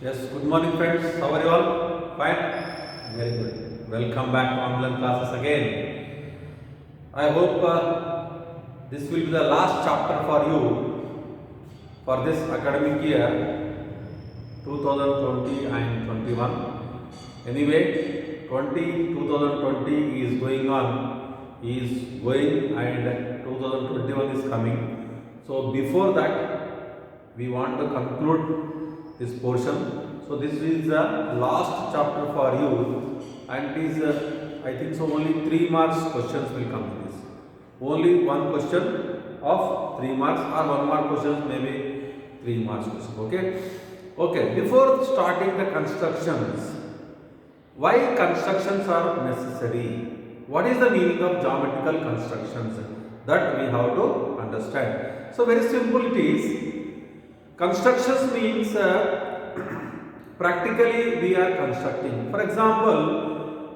Yes, good morning friends. How are you all? Fine? Very good. Welcome back to online classes again. I hope this will be the last chapter for you for this academic year 2020 and 21. Anyway, 2020 is going on, and 2021 is coming. So before that, we want to conclude this portion. So this is the last chapter for you, and it is I think so only 3 marks questions will come in this. Only one question of 3 marks, or 1 mark questions, maybe 3 marks question. Okay, before starting the constructions, why constructions are necessary? What is the meaning of geometrical constructions? That we have to understand. So very simple it is. Constructions means practically we are constructing. For example,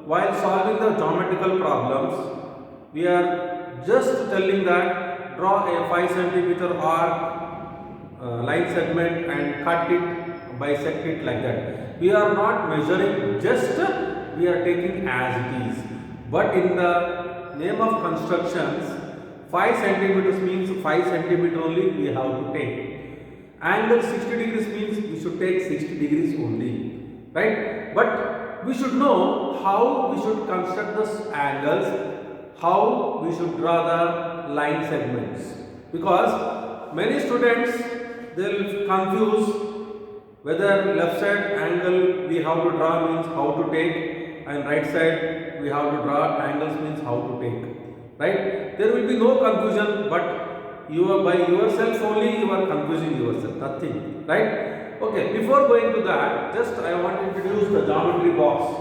while solving the geometrical problems, we are just telling that draw a 5 centimeter arc line segment and cut it, bisect it, like that. We are not measuring, just we are taking as it is. But in the name of constructions, 5 centimeters means 5 centimeter only we have to take. Angle 60 degrees means we should take 60 degrees only, right? But we should know how we should construct the angles, how we should draw the line segments, because many students, they will confuse whether left side angle we have to draw means how to take, and right side we have to draw angles means how to take, right? There will be no confusion, but by yourself only you are confusing yourself, nothing, right? Okay, before going to that, just I want to introduce the geometry box.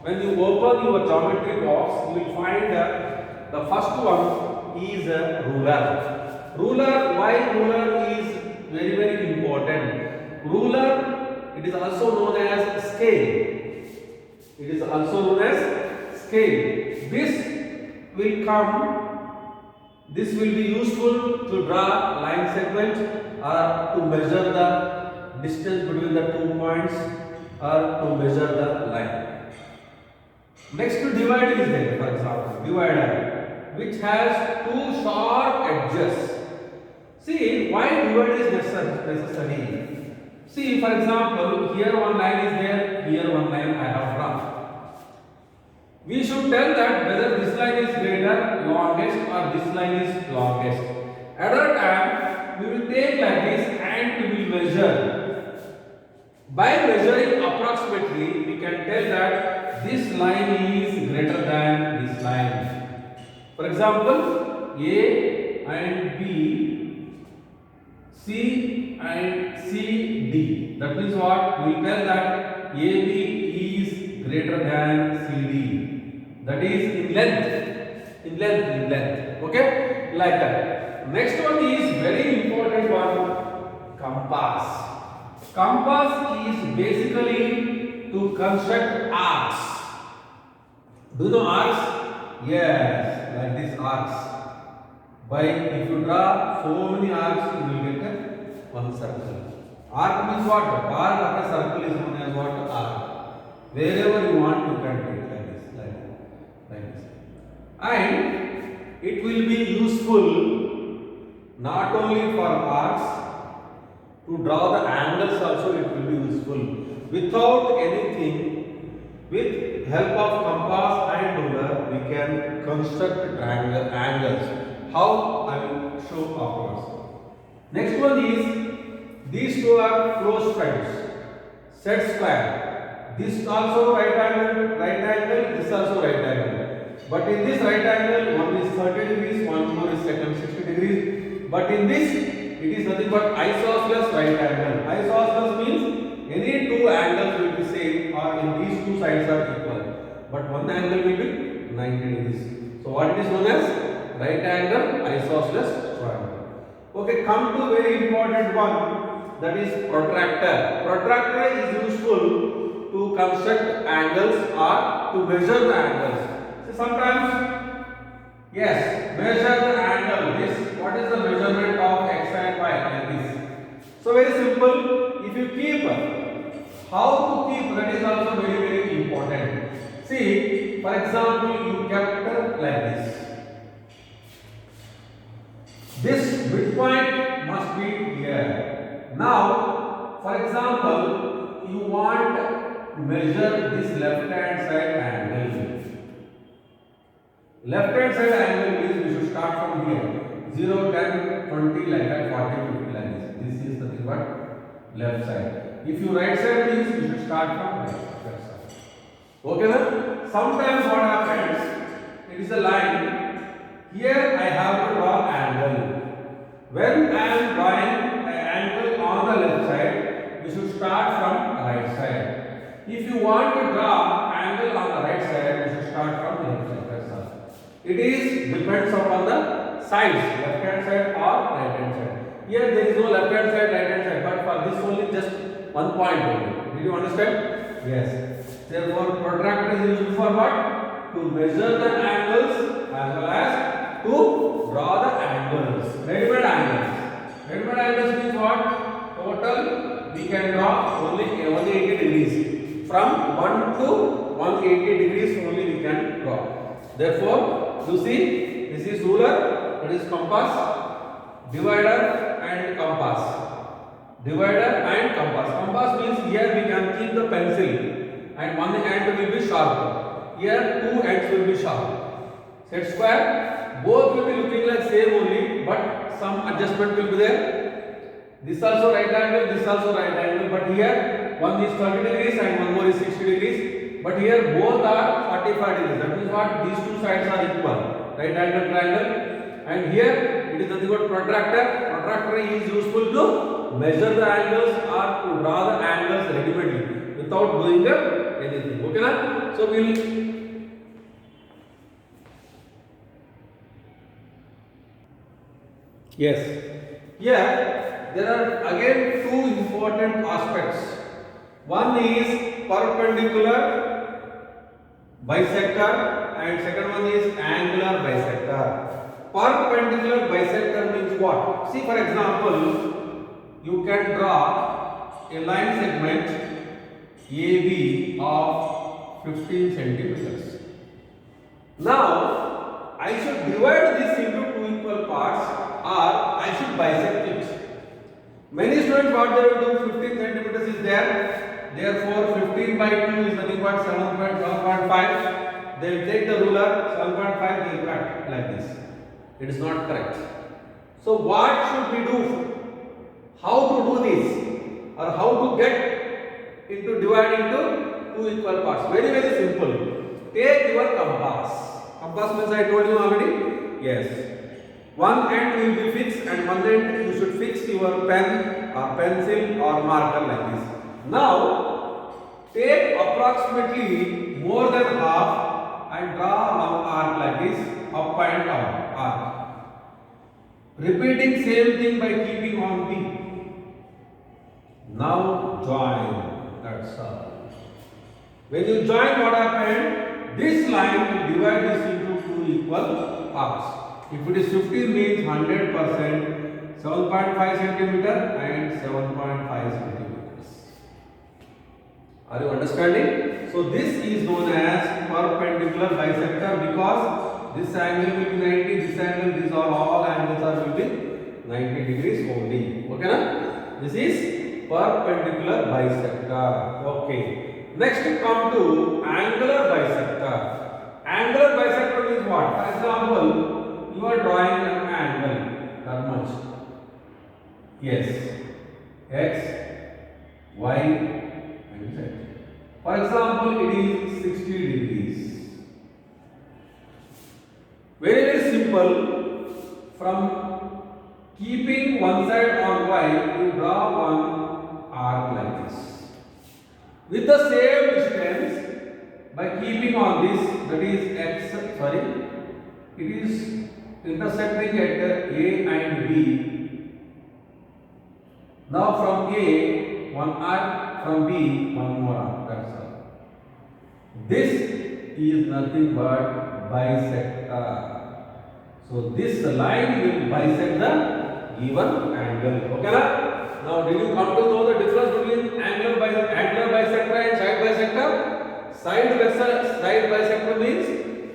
When you open your geometry box, you will find the first one is a ruler. Why ruler is very important? Ruler, it is also known as scale. It is also known as scale. This will be useful to draw line segment, or to measure the distance between the 2 points, or to measure the line. Next to divide is there, for example, divider, which has 2 sharp edges. See, why divide is necessary? See, for example, here one line is there, here one line I have drawn. We should tell that whether this line is greater, longest, or this line is longest. At that time, we will take like this and we will measure. By measuring approximately, we can tell that this line is greater than this line. For example, A and B, C and CD. That means what? We will tell that AB is greater than CD. That is in length, okay, like that. Next one is very important one, compass. Compass is basically to construct arcs. Do you know arcs? Yes, like this arcs. If you draw so many arcs, you will get one circle. Arc means what? Part of a circle is known as what? Arc. Wherever you want, you can take like this. And it will be useful not only for arcs, to draw the angles also it will be useful. Without anything, with help of compass and ruler, we can construct angles. How? I will show afterwards. Next one is, these two are close friends, set square. This also right angle, this also right angle. But in this right angle, one is 30 degrees, one more is second 60 degrees. But in this, it is nothing but isosceles right angle. Isosceles means any two angles will be same, or in these two sides are equal. But one angle will be 90 degrees. So what it is known as? Right angle isosceles triangle. Okay, come to very important one, that is protractor. Protractor is useful to construct angles or to measure the angles. So sometimes, yes, measure the angle. This, what is the measurement of x and y? Like this. So very simple. If you keep how to keep, that is also very very important. See, for example, you kept like this. This midpoint must be here. Now, for example, you want to measure this left hand side angle. Left hand side angle means we should start from here. 0, 10, 20 like that, 40, 50 like this. This is the thing what? Left side. If you right side means you should start from right side. Okay, now? Sometimes what happens, it is a line. Here I have to draw angle. When I am drawing an angle on the left side, we should start from right side. If you want to draw angle on the right side, we should start from left side. That's all. It is depends upon the sides, left hand side or right hand side. Here there is no left hand side, right hand side, but for this only just one point only. Did you understand? Yes. Therefore, protractor is used for what? To measure the angles as well as to draw the angles. Ready-made angles. Ready-made angles means what? Total we can draw only 180 degrees. From 1 to 180 degrees only we can draw. Therefore, you see, this is ruler, that is compass, divider and compass. Divider and compass. Compass means here we can keep the pencil and one end will be sharp. Here two ends will be sharp. Set square, both will be looking like same only, but some adjustment will be there. This also right angle, this also right angle, but here one is 30 degrees and one more is 60 degrees. But here both are 45 degrees. That means what? These two sides are equal. Right angle triangle. And here it is nothing but protractor. Protractor is useful to measure the angles or to draw the angles ready-madely without doing anything. Okay, na? So we will. Yes. Here there are again two important aspects. One is perpendicular bisector and second one is angular bisector. Perpendicular bisector means what? See, for example, you can draw a line segment AB of 15 centimeters. Now, I should divide this into two equal parts or I should bisect it. Many students what they will do, 15 centimeters is there. Therefore, 15 by 2 is nothing but 7.5. They will take the ruler, 7.5 they will cut like this. It is not correct. So, what should we do? How to do this? Or how to get into divide into two equal parts? Very very simple. Take your compass. Compass means I told you already. Yes. One end will be fixed and one end you should fix your pen or pencil or marker like this. Now, take approximately more than half and draw one arc like this, up and down arc. Repeating same thing by keeping on B. Now join. That's all. When you join, what happened? This line will divide this into two equal parts. If it is 15 means 100%, 7.5 centimeter and 7.5 centimeters. Are you understanding? So this is known as perpendicular bisector because this angle will be 90, this angle, these are all angles are will be 90 degrees only. Okay, na? This is perpendicular bisector. Okay. Next come to angular bisector. Angular bisector means what? For example, you are drawing an angle, that much. Yes, x, y and z. For example, it is 60 degrees. Very very simple. From keeping one side on y, you draw one arc like this. With the same distance, by keeping on this, that is x, sorry, it is intersecting at A and B. Now from A, one arc, from B, one more arc. That's all. This is nothing but bisector. So this line will bisect the given angle. Okay, na? Now, did you come to know the difference between angular bisector and side bisector? Side bisector means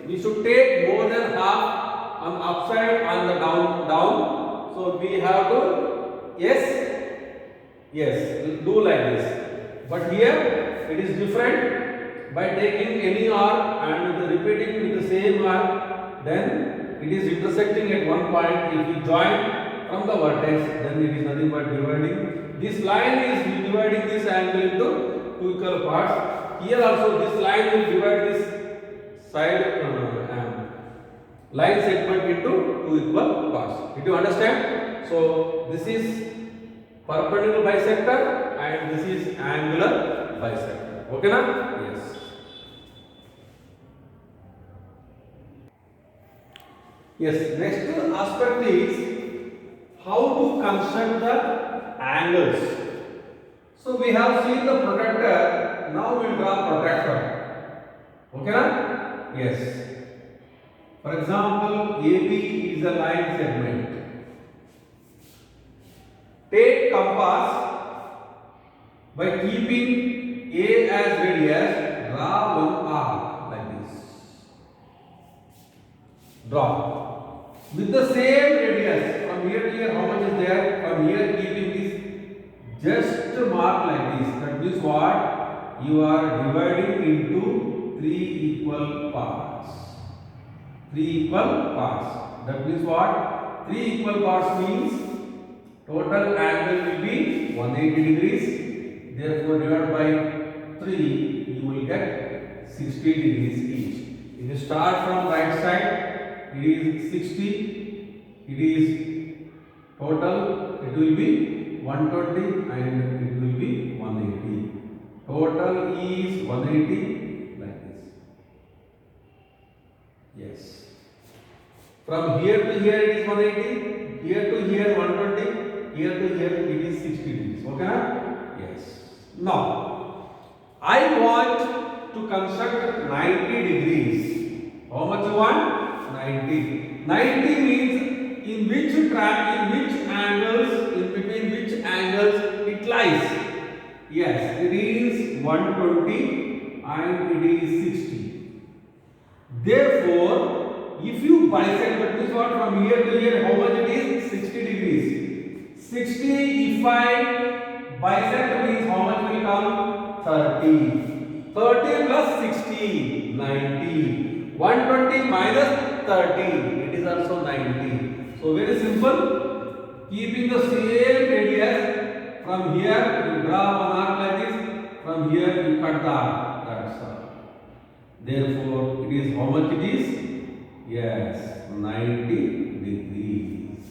we should take more than half on the upside and the down. So we have to do like this. But here it is different. By taking any arc and repeating with the same arc, then it is intersecting at one point. If we join from the vertex, then it is nothing but dividing. This line is dividing this angle into two equal parts. Here also this line will divide this side line segment into two equal parts. Did you understand? So this is perpendicular bisector and this is angular bisector. Okay na? Yes. Yes. Next aspect is how to construct the angles. So we have seen the protractor. Now we will draw protractor. Okay na? Yes. For example, AB is a line segment. Take compass. By keeping A as radius, draw one arc like this. Draw. With the same radius, from here to here, how much is there? From here, keeping this, just mark like this. That means what? You are dividing into three equal parts. Three equal parts. That means what? Three equal parts means total angle will be 180 degrees. Therefore, divided by 3, you will get 60 degrees each. If you start from right side, it is 60. It is total, it will be 120 and it will be 180. Total is 180 like this. Yes. From here to here it is 180. Here to here 120. Here to here it is 60 degrees. Okay? Yes. Now, I want to construct 90 degrees. How much you want? 90. 90 means in which angles, in between which angles it lies. Yes, it is 120 and it is 60. Therefore, if you bisect, that means what, from here to here, how much it is? 60 degrees. 60, if I bisect means how much will come? 30. 30 plus 60, 90. 120 minus 30, it is also 90. So very simple. Keeping the same radius, from here you draw one arc like this, from here you cut the arc. That's all. Therefore, it is how much it is? Yes, 90 degrees.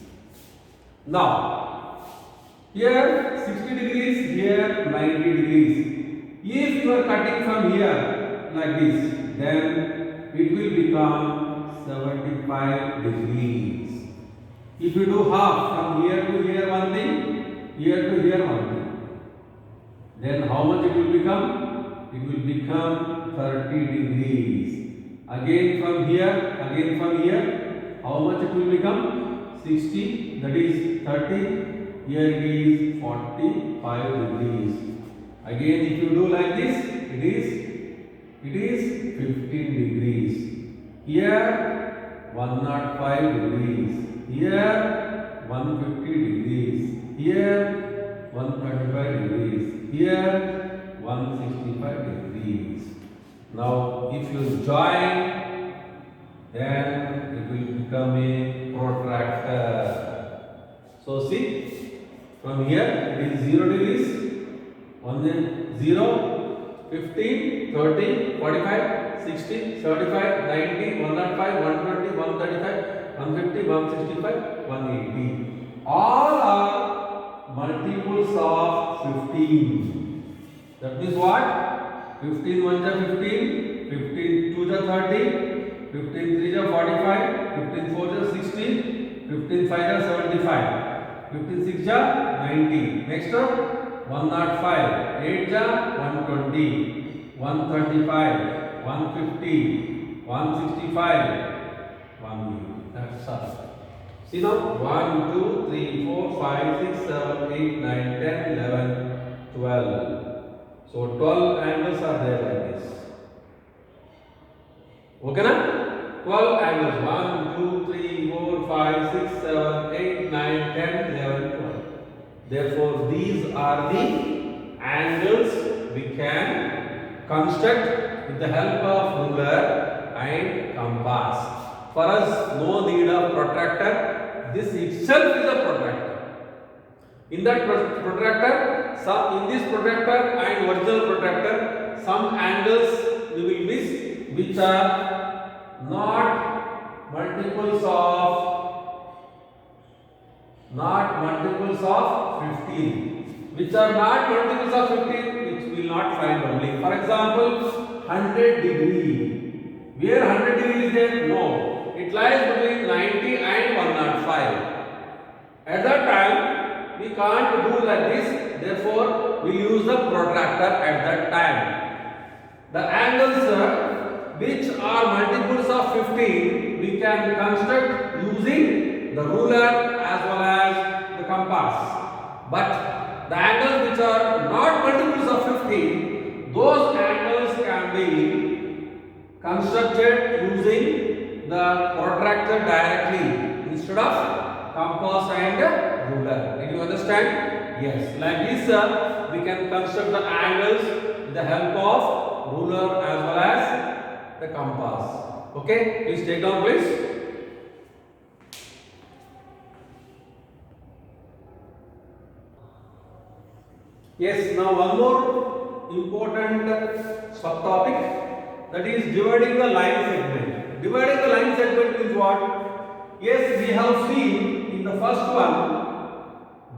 Now, here 60 degrees, here 90 degrees. If you are cutting from here like this, then it will become 75 degrees. If you do half, from here to here one thing, here to here one thing, then how much it will become? It will become 30 degrees. Again from here, how much it will become? 60, that is 30, here it is 45 degrees. Again if you do like this, it is 15 degrees. Here 105 degrees. Here 150 degrees. Here 135 degrees. Here 165 degrees. Now if you join, then it will become a protractor. So see, from here it is 0 degrees. 0, 15, 30, 45, 60, 75, 90, 105, 120, 135, 150, 165, 180. All are multiples of 15. That means what? 15 1 is 15, 15 2 is 30, 15 3 is 45, 15 4 is 60, 15 5 is 75, 15 6 is 90. Next up, 105, 8 is 120, 135, 150, 165, 180. That's all. See now, 1, 2, 3, 4, 5, 6, 7, 8, 9, 10, 11, 12. So 12 angles are there like this. Okay na? 12 angles. 1, 2, 3, 4, 5, 6, 7, 8, 9, 10, 11, 12. Therefore, these are the angles we can construct with the help of ruler and compass. For us, no need of protractor. This itself is a protractor. In that protractor, in this protractor and original protractor, some angles we will miss which are not multiples of 15. Which are not multiples of 15, which we will not find only. For example, 100 degree. Where 100 degree is there? No. It lies between 90 and 105. At that time, we can't do like this. Therefore, we use the protractor at that time. The angles which are multiples of 15, we can construct using the ruler as well as the compass. But the angles which are not multiples of 15, those angles can be constructed using the protractor directly instead of compass and ruler. Did you understand? Yes. Like this, we can construct the angles with the help of ruler as well as the compass. Okay? Please take down, please. Yes. Now one more important subtopic, that is dividing the line segment. Dividing the line segment means what? Yes, we have seen in the first one,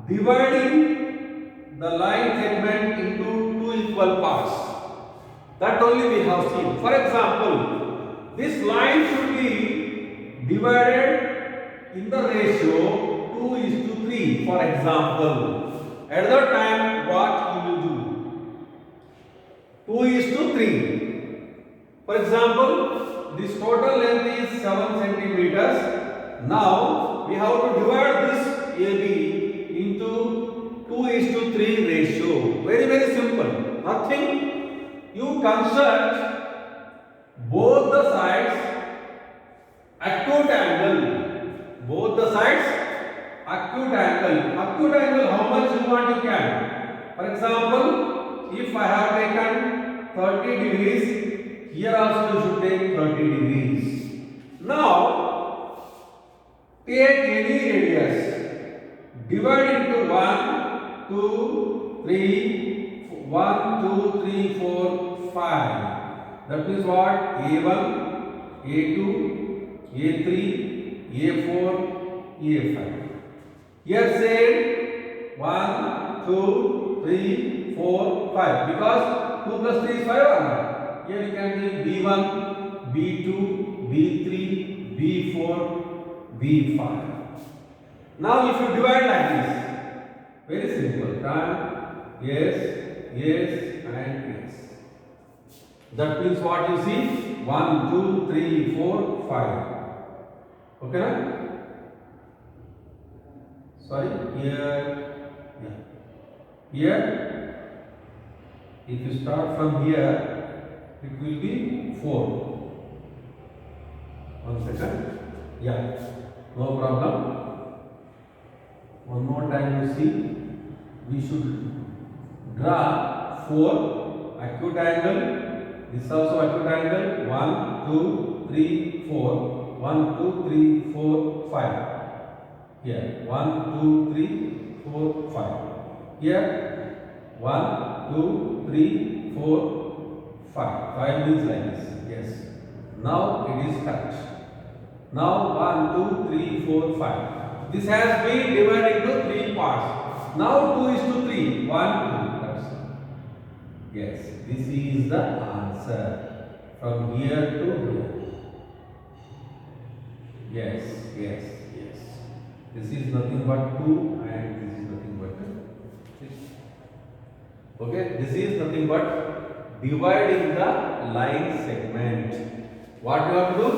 dividing the line segment into two equal parts. That only we have seen. For example, this line should be divided in the ratio 2:3. For example, at that time, what you will do? 2:3. For example, this total length is 7 centimeters. Now we have to divide this AB into 2:3 ratio. Very, very simple. Nothing. You construct both the sides acute angle. Both the sides acute angle. Acute angle, how much you want you can. For example, if I have taken 30 degrees, here also you should take 30 degrees. Now, take any radius. Divide into 1, 2, 3, 1, 2, 3, 4, 5. That means what? A1, A2, A3, A4, A5. Here same 1, 2, 3, 4, 5. Because 2 plus 3 is 5. Here you can take B1, B2, B3, B4, B5. Now if you divide like this, very simple. Yes, yes and yes. That means what you see? 1, 2, 3, 4, 5. Okay, right? Sorry, here, yeah. Here, if you start from here, it will be 4. 1 second. Yeah, no problem. One more time you see. We should draw 4 acute angle. This also acute angle. 1, 2, 3, 4. 1, 2, 3, 4, 5. Here 1, 2, 3, 4, 5. Here 1, 2, 3, 4, 5. 5 means like this. Yes. Now it is correct. Now 1, 2, 3, 4, 5. This has been divided into 3 parts. Now 2:3. 1, 2. That's it. Yes. This is the answer from here to here. Yes. Yes. Yes. This is nothing but 2 and this is nothing but 6. Okay. This is nothing but dividing the line segment. What you have to do?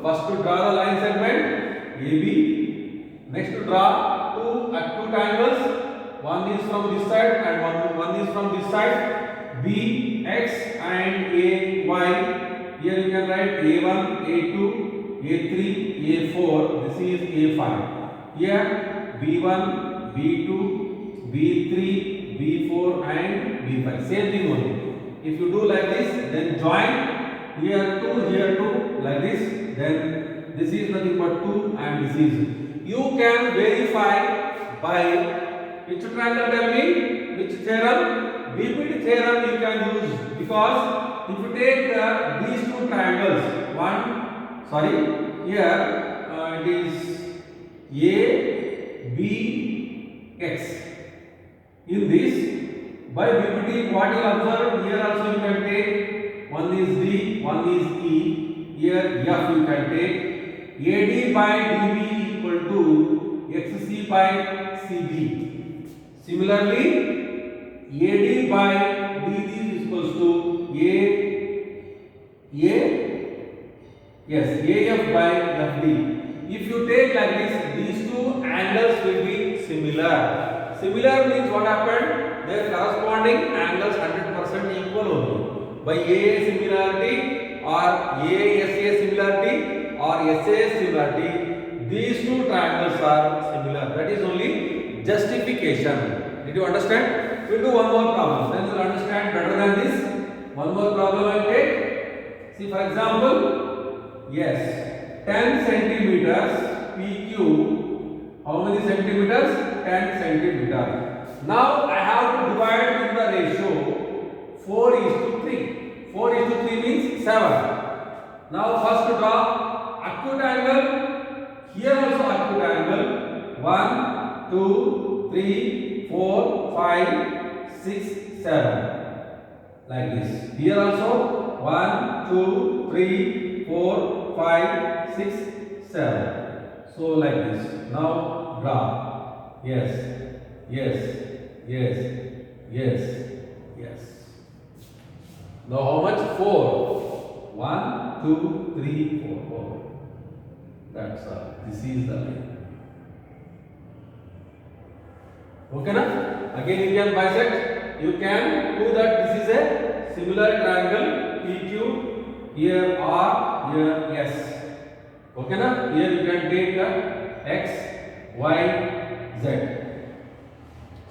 First to draw the line segment AB. Next, draw two acute angles. One is from this side and one is from this side. B, X and A, Y. Here you can write A1, A2, A3, A4. This is A5. Here B1, B2, B3, B4 and B5. Same thing only. If you do like this, then join here 2, like this. Then this is nothing but 2 and this is. You can verify by which triangle, tell me, which theorem? BPT theorem you can use, because if you take these two triangles, here it is A, B, X. In this, by BPT, what you observe here also you can take, one is D, one is E, here F you can take, AD by DB equal to XC by CB. Similarly, AD by DD is equals to AF by FD. If you take like this, these two angles will be similar. Similar means what happened? Their corresponding angles 100% equal only. By AA similarity or ASA similarity or SA similarity, these two triangles are similar. That is only justification. Did you understand? We will do one more problem. Then you will understand better than this. One more problem I will take. See, for example, yes, 10 centimeters PQ. How many centimeters? 10 centimeters. Now I have to divide with the ratio 4:3. 4:3 means 7. Now first draw acute angle. Here also acute angle. 1, 2, 3, 4, 5, 6, 7. Like this. Here also 1, 2, 3, 4, 5, 6, 7. So like this. Now draw. Yes. Now how much? 4. 1, 2, 3, 4. That's all. This is the line. Okay na? Again you can bisect. You can do that. This is a similar triangle PQ. Here R, here S. Okay na? Here you can take X, Y, Z.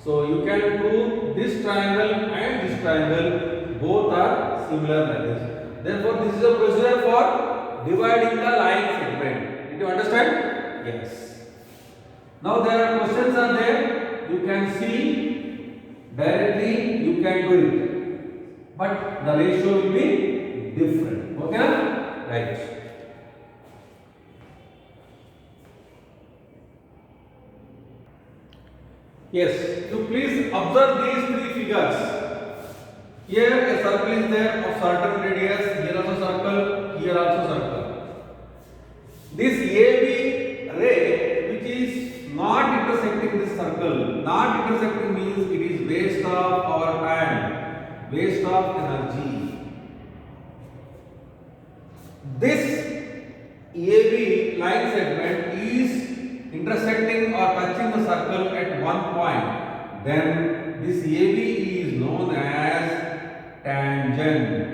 So you can do this triangle and this triangle. Both are similar like this. Therefore, this is a procedure for dividing the line segment. Did you understand? Yes. Now there are questions are there. You can see directly. You can do it, but the ratio will be different. Okay, na? Right. Yes. You please observe these three figures. Here a circle is there of certain radius, here also circle, here also circle. This AB ray which is not intersecting this circle, not intersecting means it is waste of our time, waste of energy. This AB line segment is intersecting or touching the circle at one point, then this AB is known as tangent.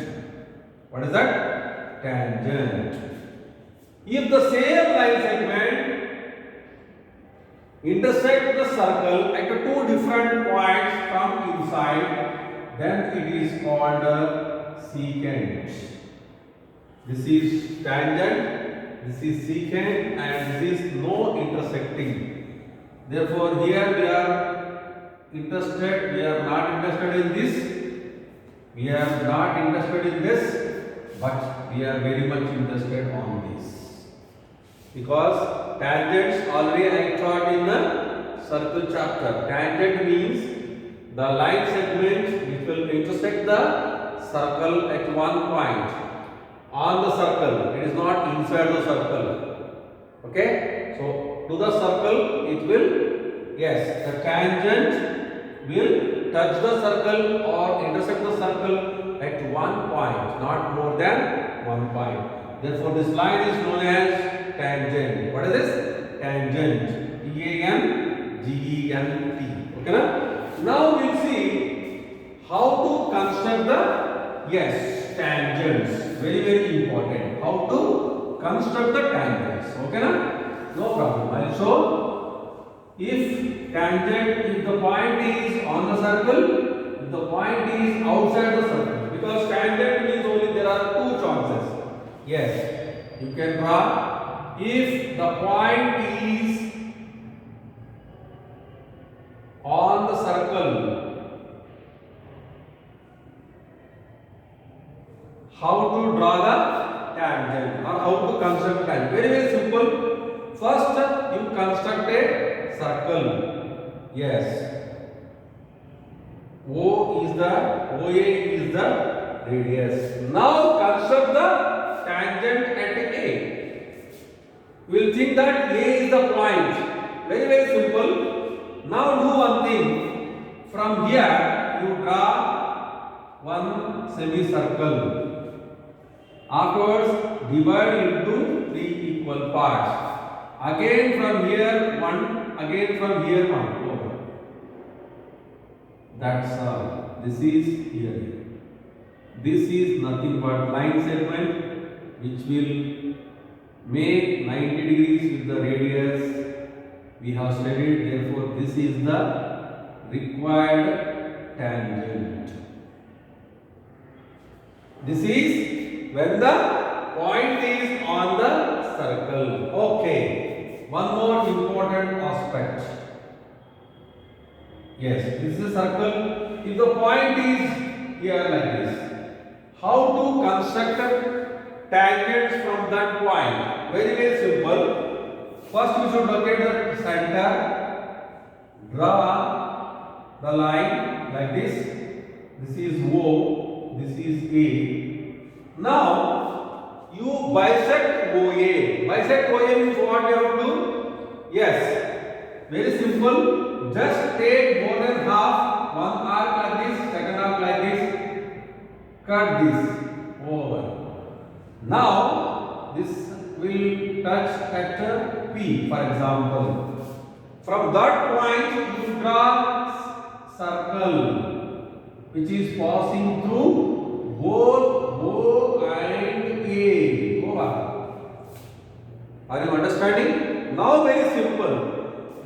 What is that? Tangent. If the same line segment intersect the circle at two different points from inside, then it is called secant. This is tangent, this is secant, and this is no intersecting. Therefore, here we are interested, we are not interested in this. We are not interested in this, but we are very much interested on this. Because tangents already I taught in the circle chapter. Tangent means the line segment which will intersect the circle at one point on the circle. It is not inside the circle. Okay? So to the circle it will, yes, the tangent will touch the circle or intersect the circle at one point, not more than one point. Therefore, this line is known as tangent. What is this? Tangent. T-A-N-G-E-N-T. Okay, na? Now we'll see how to construct the tangents. Very very important. How to construct the tangents. Okay, na? No problem. I'll show. If the point is on the circle, if the point is outside the circle, because tangent means only there are two choices. Yes, you can draw. If the point is on the circle, how to draw the tangent or how to construct the tangent? Very very simple. First, you construct a circle. Yes. OA is the radius. Now construct the tangent at A. We will think that A is the point. Very very simple. Now do one thing. From here you draw one semicircle. Afterwards divide into three equal parts. Again from here one, again from here one. Over. That's all. This is here. This is nothing but line segment which will make 90 degrees with the radius we have studied. Therefore, this is the required tangent. This is when the point is on the circle. Okay. One more important aspect. Yes, this is a circle. If the point is here like this, how to construct tangents from that point? Very very simple. First we should locate the center. Draw the line like this. This is O. This is A. Now you bisect OA. Bisect OA means what you have to do? Yes, very simple. Just take more than half, one arc like this, second arc like this, cut this over. Now this will touch at P, for example. From that point you draw circle which is passing through both O and A. Over. Are you understanding? Now very simple.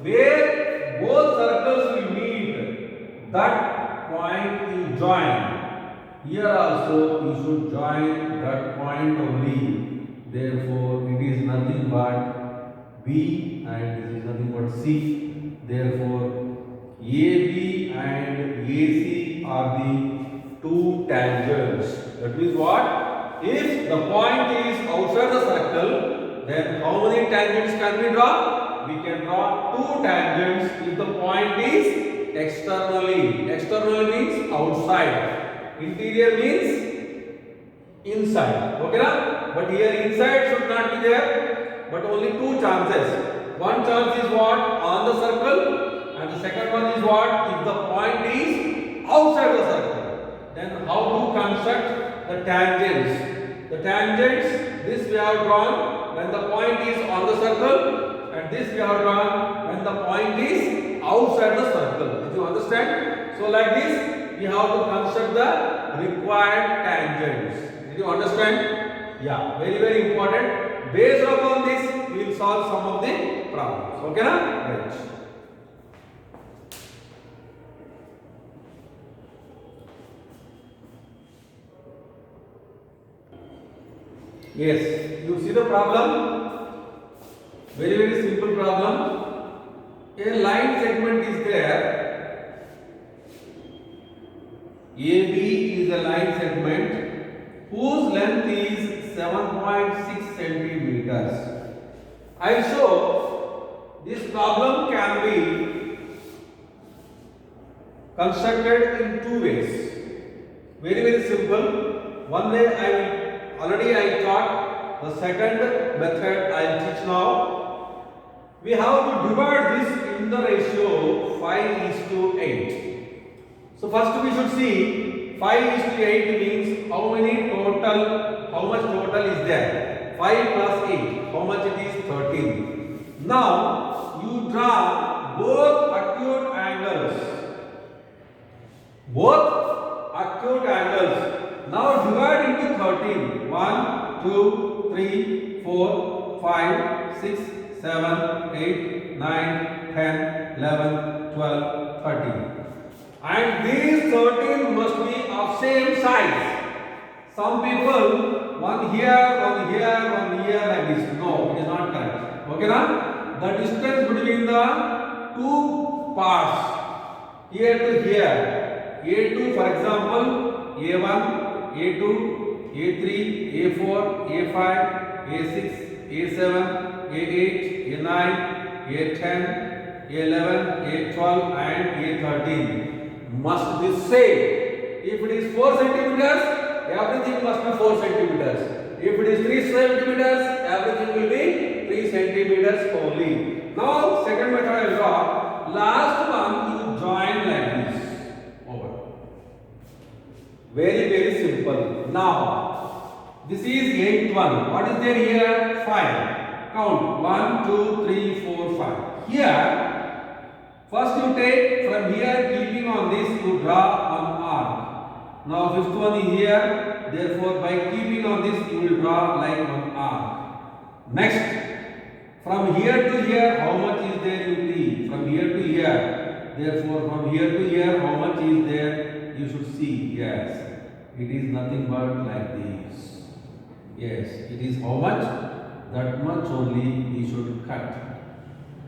Where both circles will meet, that point you join. Here also you should join that point only. Therefore, it is nothing but B and this is nothing but C. Therefore, AB and AC are the two tangents. That means what? If the point is outside the circle, then how many tangents can we draw? We can draw two tangents if the point is externally. Externally means outside. Interior means inside. Okay na? But here inside should not be there. But only two chances. One chance is what? On the circle. And the second one is what? If the point is outside the circle. Then how to construct the tangents? The tangents, this we have drawn when the point is on the circle. And this we have drawn when the point is outside the circle. Did you understand? So like this, we have to construct the required tangents. Did you understand? Yeah, very very important. Based upon this, we will solve some of the problems. Okay na? Right. Yes, you see the problem? Very very simple problem. A line segment is there. AB is a line segment whose length is 7.6 centimeters. I will show this problem can be constructed in two ways. Very very simple. One way I taught. The second method I will teach now. We have to divide this in the ratio 5:8. So first we should see 5:8 means how much total is there? 5 plus 8, how much it is? 13. Now you draw both acute angles. Both acute angles. Now divide into 13. 1, 2, 3, 4, 5, 6, 7, 8, 9, 10, 11, 12, 13. And these 13 must be of same size. Some people, one here, one here, one here like this. No, it is not correct. Okay, now the distance between the two parts, here to here, A2 for example, A1, A2, A3, A4, A5, A6, A7, A8, A9, A10, A11, A12 and A13 must be same. If it is 4 centimeters, everything must be 4 centimeters. If it is 3 centimeters, everything will be 3 centimeters only. Now, second method I will draw. Last one you join like this. Over. Very simple. Now, this is 8th one. What is there here? 5. Count 1, 2, 3, 4, 5. Here, first you take from here, keeping on this, you draw an arc. Now, fifth one is here. Therefore, by keeping on this, you will draw like one arc. Next, from here to here, how much is there you see? From here to here. Therefore, from here to here, how much is there? You should see. Yes, it is nothing but like this. Yes, it is how much? That much only we should cut.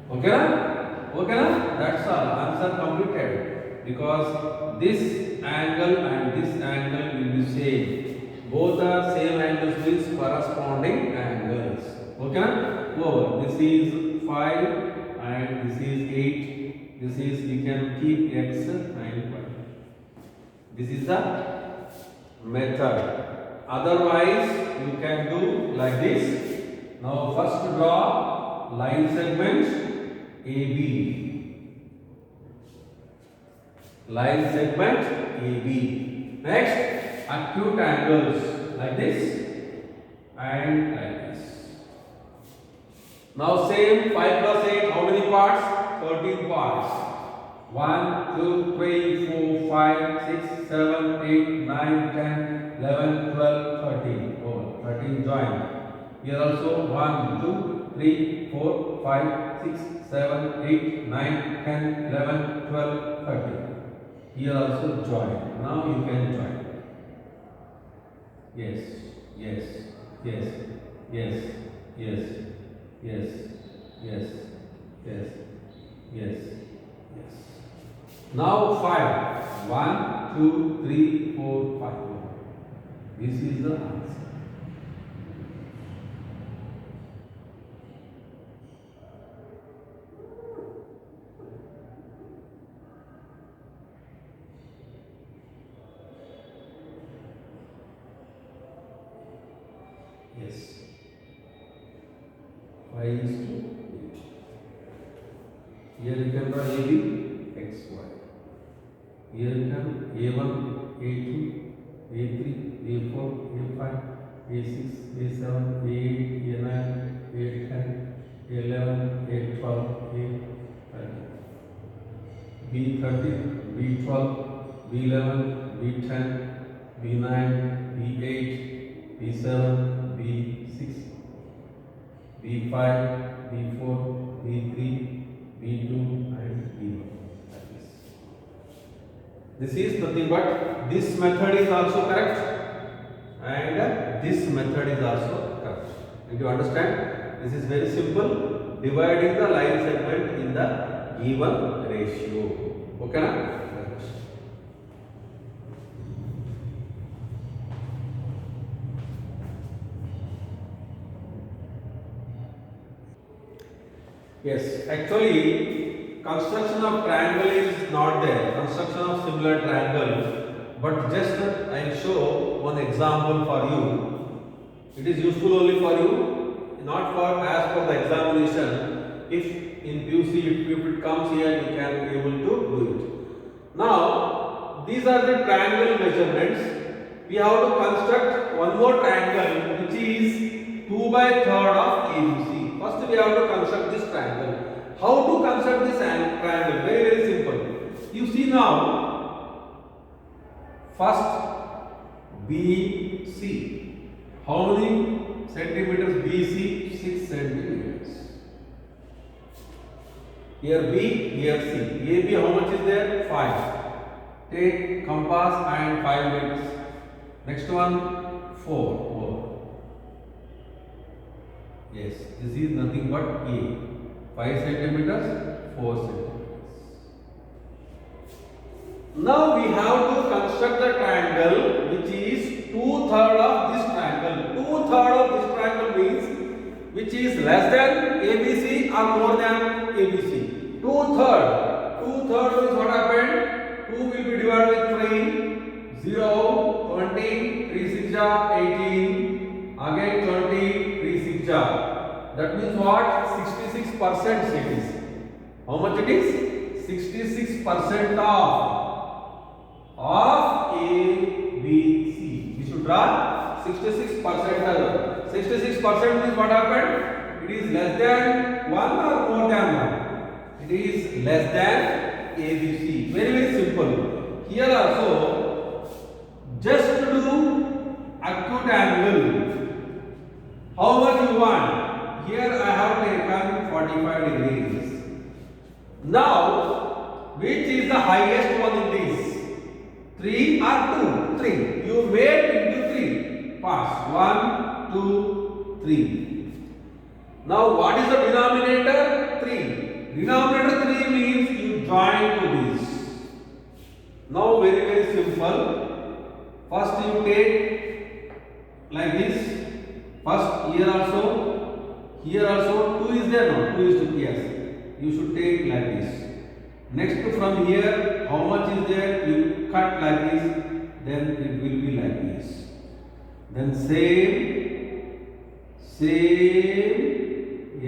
Okay, na? Okay, na? That's all. Answer completed. Because this angle and this angle will be same. Both are same angles with corresponding angles. Okay, na? Over. This is 5 and this is 8. This is, we can keep x and y. This is the method. Otherwise, you can do like this. Now, first draw line segment AB. Line segment AB. Next, acute angles like this and like this. Now, same 5 plus 8, how many parts? 13 parts. 1, 2, 3, 4, 5, 6, 7, 8, 9, 10, 11, 12, 13. Oh, 13 join. Here also 1, 2, 3, 4, 5, 6, 7, 8, 9, 10, 11, 12, 13. Here also join. Now you can join. Yes, yes, yes, yes, yes, yes, yes, yes, yes, yes. Now 5. 1, 2, 3, 4, 5. This is the answer. Yes. 5 is to 8. Here you can draw AB, XY. Here you can A1, A2, A3, A4, A5, A6, A7, A8, A9, A10, A11, A12, A13. B13, B12, B11, B10, B9, B8, B7, B6, B5, B4, B3, B2 and B1. This is nothing but this method is also correct and this method is also correct. Did you understand? This is very simple. Dividing the line segment in the given ratio. Okay, na? Yes, actually construction of triangle is not there. Construction of similar triangle, but just I will show one example for you. It is useful only for you, not for as per the examination. If in PUC if it comes here, you can be able to do it. Now these are the triangle measurements. We have to construct one more triangle which is 2/3 of ABC. First we have to construct this triangle. How to construct this triangle? Very very simple. You see now, first BC. How many centimeters BC? 6 centimeters. Here B, here C. AB how much is there? 5. Take compass and 5 meters. Next one 4. Yes, this is nothing but A. 5 centimeters, 4 centimeters. Now we have to construct the triangle which is 2/3 of this triangle. 2/3 of this triangle means which is less than ABC or more than ABC. 2/3. 2/3 means what happened? 2 will be divided with 3. 0, 20, 3 6 ja 18. Again 20, 3 6 ja. That means what? 66% it is. How much it is? 66% of ABC. We should draw 66%. 66% means what happened? It is less than 1 or more than 1? It is less than ABC. Very very simple. Here also, just to do acute angle, how much you want? Here I have taken 45 degrees. Now, which is the highest one in this? 3 or 2? 3. You made into 3 parts. 1, 2, 3. Now, what is the denominator? 3. Denominator 3 means you join to this. Now, very very simple. First you take like this. First here also 2 is there, no? 2 is to, yes. You should take like this. Next from here, how much is there? You cut like this, then it will be like this. Then same,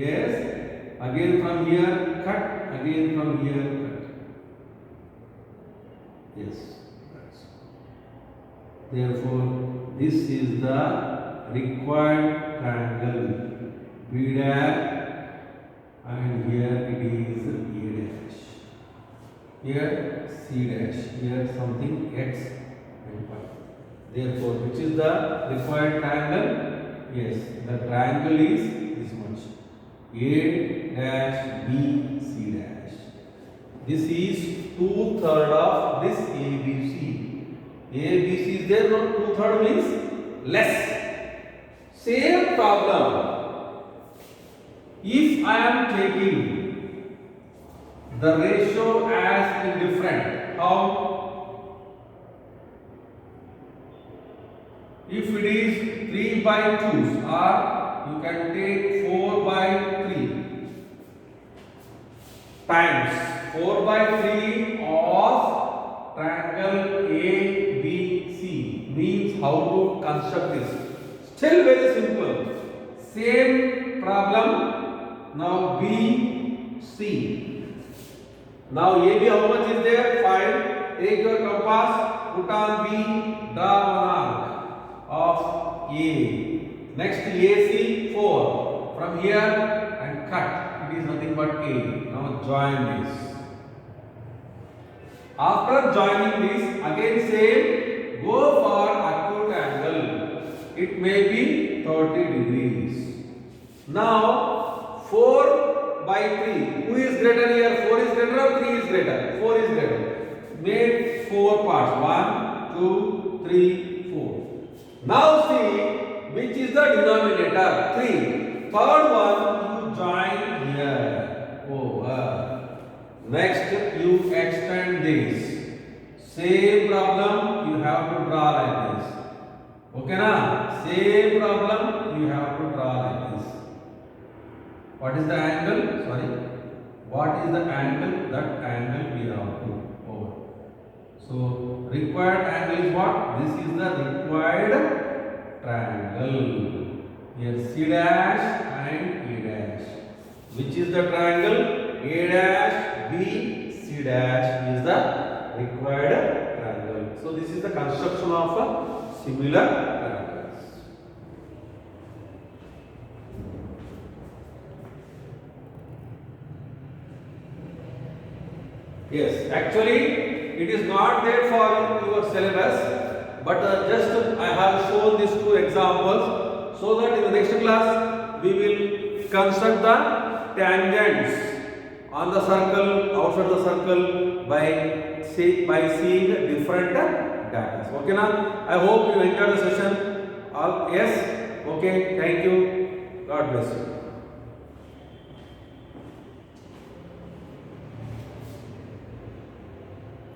yes. Again from here, cut. Again from here, cut. Yes. Therefore, this is the required triangle. B dash, and here it is A dash. Here C dash. Here something X and Y. Therefore, which is the required triangle? Yes, the triangle is this much. A dash B C dash. This is 2/3 of this ABC. ABC is there, no? 2/3 means less. Same problem. If I am taking the ratio as indifferent, how? If it is 3/2, or you can take 4/3 times 4/3 of triangle ABC means how to construct this. Still very simple. Same problem. Now B, C. Now AB how much is there? 5. Take your compass, put on B, draw one arc of A. Next AC 4. From here and cut. It is nothing but A. Now join this. After joining this, again same, go for acute angle. It may be 30 degrees. Now 4/3. Who is greater here? 4 is greater or 3 is greater? 4 is greater. Make 4 parts. 1, 2, 3, 4. Now see which is the denominator. 3. Third one you join here. Over. Next you extend this. Same problem you have to draw like this. Okay na? Same problem you have to draw like this. What is the angle? Sorry. What is the angle? That angle we have to over. So required angle is what? This is the required triangle. Here C dash and E dash. Which is the triangle? A dash B C dash is the required triangle. So this is the construction of a similar triangles. Yes, actually it is not there for your syllabus, but just I have shown these two examples so that in the next class we will construct the tangents on the circle, outside the circle by seeing the different data. Okay, now I hope you enjoyed the session. All yes, okay, thank you. God bless you.